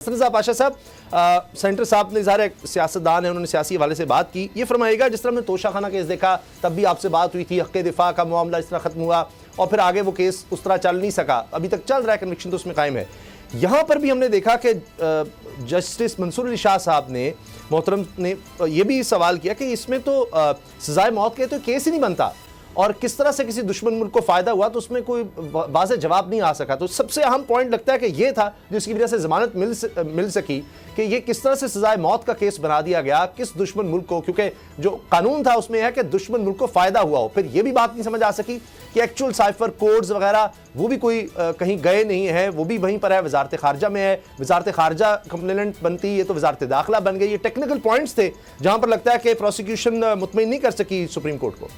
رضا پاشا صاحب، سینٹر صاحب نے ظاہر ایک سیاستدان ہے، انہوں نے سیاسی حوالے سے بات کی، یہ فرمائے گا جس طرح ہم نے توشہ خانہ کیس دیکھا تب بھی آپ سے بات ہوئی تھی، حق دفاع کا معاملہ اس طرح ختم ہوا اور پھر آگے وہ کیس اس طرح چل نہیں سکا، ابھی تک چل رہا ہے، کنوکشن تو اس میں قائم ہے. یہاں پر بھی ہم نے دیکھا کہ جسٹس منصور علی شاہ صاحب نے محترم نے یہ بھی سوال کیا کہ اس میں تو سزائے موت کے تو کیس ہی نہیں بنتا، اور کس طرح سے کسی دشمن ملک کو فائدہ ہوا تو اس میں کوئی واضح جواب نہیں آ سکا. تو سب سے اہم پوائنٹ لگتا ہے کہ یہ تھا جس کی وجہ سے ضمانت مل سکی کہ یہ کس طرح سے سزائے موت کا کیس بنا دیا گیا کس دشمن ملک کو، کیونکہ جو قانون تھا اس میں ہے کہ دشمن ملک کو فائدہ ہوا ہو. پھر یہ بھی بات نہیں سمجھ آ سکی کہ ایکچول سائفر کوڈز وغیرہ وہ بھی کوئی کہیں گئے نہیں ہیں، وہ بھی وہیں پر ہے، وزارت خارجہ میں ہے، وزارت خارجہ کمپلیننٹ بنتی ہے تو وزارت داخلہ بن گئی. یہ ٹیکنیکل پوائنٹس تھے جہاں پر لگتا ہے کہ پروسیکیوشن مطمئن نہیں کر سکی سپریم کورٹ کو.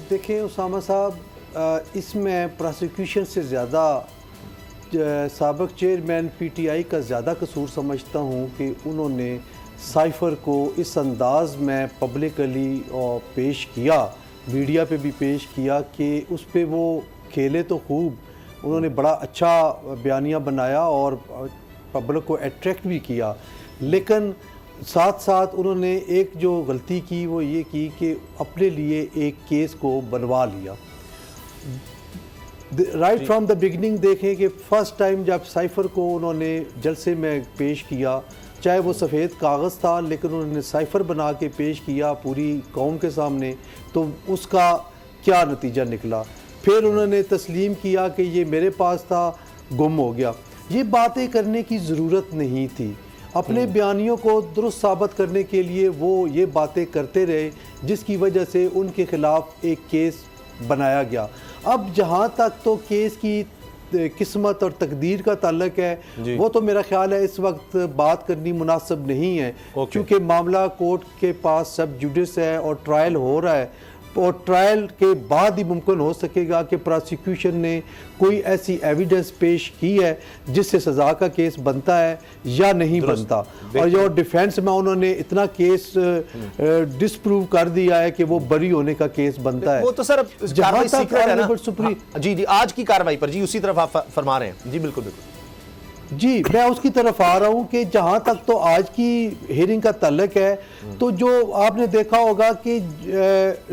دیکھیں اسامہ صاحب، اس میں پروسیکیوشن سے زیادہ سابق چیئرمین پی ٹی آئی کا زیادہ قصور سمجھتا ہوں کہ انہوں نے سائفر کو اس انداز میں پبلکلی پیش کیا، میڈیا پہ بھی پیش کیا کہ اس پہ وہ کھیلے تو خوب، انہوں نے بڑا اچھا بیانیہ بنایا اور پبلک کو اٹریکٹ بھی کیا، لیکن ساتھ ساتھ انہوں نے ایک جو غلطی کی وہ یہ کی کہ اپنے لیے ایک کیس کو بنوا لیا. رائٹ فرام دا بگننگ دیکھیں کہ فرسٹ ٹائم جب سائفر کو انہوں نے جلسے میں پیش کیا، چاہے وہ سفید کاغذ تھا لیکن انہوں نے سائفر بنا کے پیش کیا پوری قوم کے سامنے، تو اس کا کیا نتیجہ نکلا. پھر انہوں نے تسلیم کیا کہ یہ میرے پاس تھا، گم ہو گیا. یہ باتیں کرنے کی ضرورت نہیں تھی. اپنے بیانیوں کو درست ثابت کرنے کے لیے وہ یہ باتیں کرتے رہے جس کی وجہ سے ان کے خلاف ایک کیس بنایا گیا. اب جہاں تک تو کیس کی قسمت اور تقدیر کا تعلق ہے وہ تو میرا خیال ہے اس وقت بات کرنی مناسب نہیں ہے، کیونکہ معاملہ کورٹ کے پاس سب جوڈس ہے اور ٹرائل ہو رہا ہے، اور ٹرائل کے بعد ہی ممکن ہو سکے گا کہ پروسیکیوشن نے کوئی ایسی ایویڈنس پیش کی ہے جس سے سزا کا کیس بنتا ہے یا نہیں بنتا. اور جو ڈیفینس میں انہوں نے اتنا کیس ڈسپروو کر دیا ہے کہ وہ بری ہونے کا کیس بنتا ہے. وہ تو سر جہاں تک جی آج کی کاروائی پر اسی طرف آپ فرما رہے ہیں. جی بالکل بالکل جی میں اس کی طرف آ رہا ہوں کہ جہاں تک تو آج کی ہیئرنگ کا تعلق ہے تو جو آپ نے دیکھا ہوگا کہ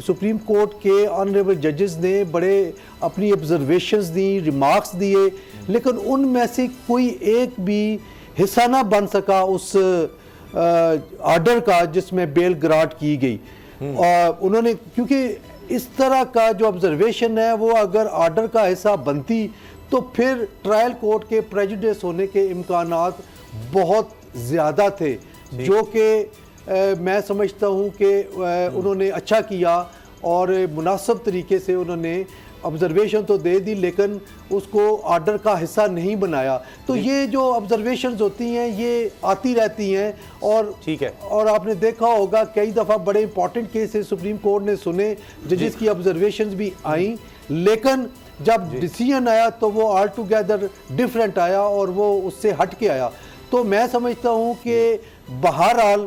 سپریم کورٹ کے آنریبل ججز نے بڑے اپنی آبزرویشنز دی، ریمارکس دیے، لیکن ان میں سے کوئی ایک بھی حصہ نہ بن سکا اس آرڈر کا جس میں بیل گرانٹ کی گئی. انہوں نے کیونکہ اس طرح کا جو آبزرویشن ہے وہ اگر آرڈر کا حصہ بنتی تو پھر ٹرائل کورٹ کے پریجوڈس ہونے کے امکانات بہت زیادہ تھے، جو کہ میں سمجھتا ہوں کہ انہوں نے اچھا کیا اور مناسب طریقے سے انہوں نے آبزرویشن تو دے دی لیکن اس کو آرڈر کا حصہ نہیں بنایا. تو یہ جو آبزرویشنز ہوتی ہیں یہ آتی رہتی ہیں اور آپ نے دیکھا ہوگا کئی دفعہ بڑے امپورٹنٹ کیسز سپریم کورٹ نے سنے ججز کی آبزرویشنز بھی آئیں، لیکن جب ڈیسیژن آیا تو وہ آل ٹوگیدر ڈیفرنٹ آیا اور وہ اس سے ہٹ کے آیا. تو میں سمجھتا ہوں کہ بہرحال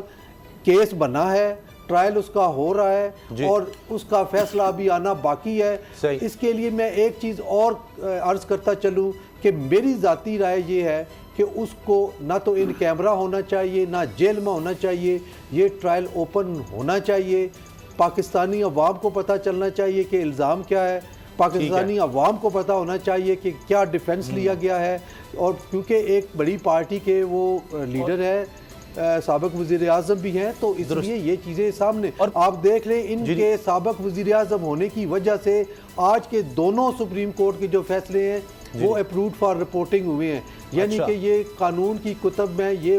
کیس بنا ہے، ٹرائل اس کا ہو رہا ہے اور اس کا فیصلہ ابھی آنا باقی ہے. اس کے لیے میں ایک چیز اور عرض کرتا چلوں کہ میری ذاتی رائے یہ ہے کہ اس کو نہ تو ان کیمرہ ہونا چاہیے نہ جیل میں ہونا چاہیے، یہ ٹرائل اوپن ہونا چاہیے. پاکستانی عوام کو پتہ چلنا چاہیے کہ الزام کیا ہے، پاکستانی عوام کو پتہ ہونا چاہیے کہ کیا ڈیفنس لیا گیا ہے. اور کیونکہ ایک بڑی پارٹی کے وہ لیڈر ہے، سابق وزیر اعظم بھی ہیں، تو اس لیے یہ چیزیں سامنے اور آپ دیکھ لیں ان کے سابق وزیر اعظم ہونے کی وجہ سے آج کے دونوں سپریم کورٹ کے جو فیصلے ہیں وہ اپرووڈ فار رپورٹنگ ہوئے ہیں. یعنی کہ یہ قانون کی کتب میں یہ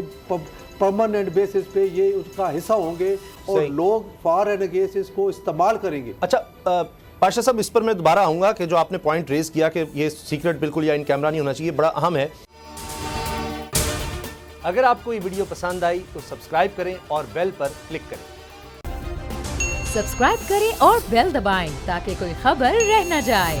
پرماننٹ بیسس پہ یہ اس کا حصہ ہوں گے اور لوگ فار اینڈ اگینسٹ اس کو استعمال کریں گے. اچھا پاشا صاحب اس پر میں دوبارہ آؤں گا کہ جو آپ نے پوائنٹ ریز کیا کہ یہ سیکرٹ بالکل یا ان کیمرہ نہیں ہونا چاہیے، بڑا اہم ہے. اگر آپ کو یہ ویڈیو پسند آئی تو سبسکرائب کریں اور بیل پر کلک کریں. سبسکرائب کریں اور بیل دبائیں تاکہ کوئی خبر رہ نہ جائے.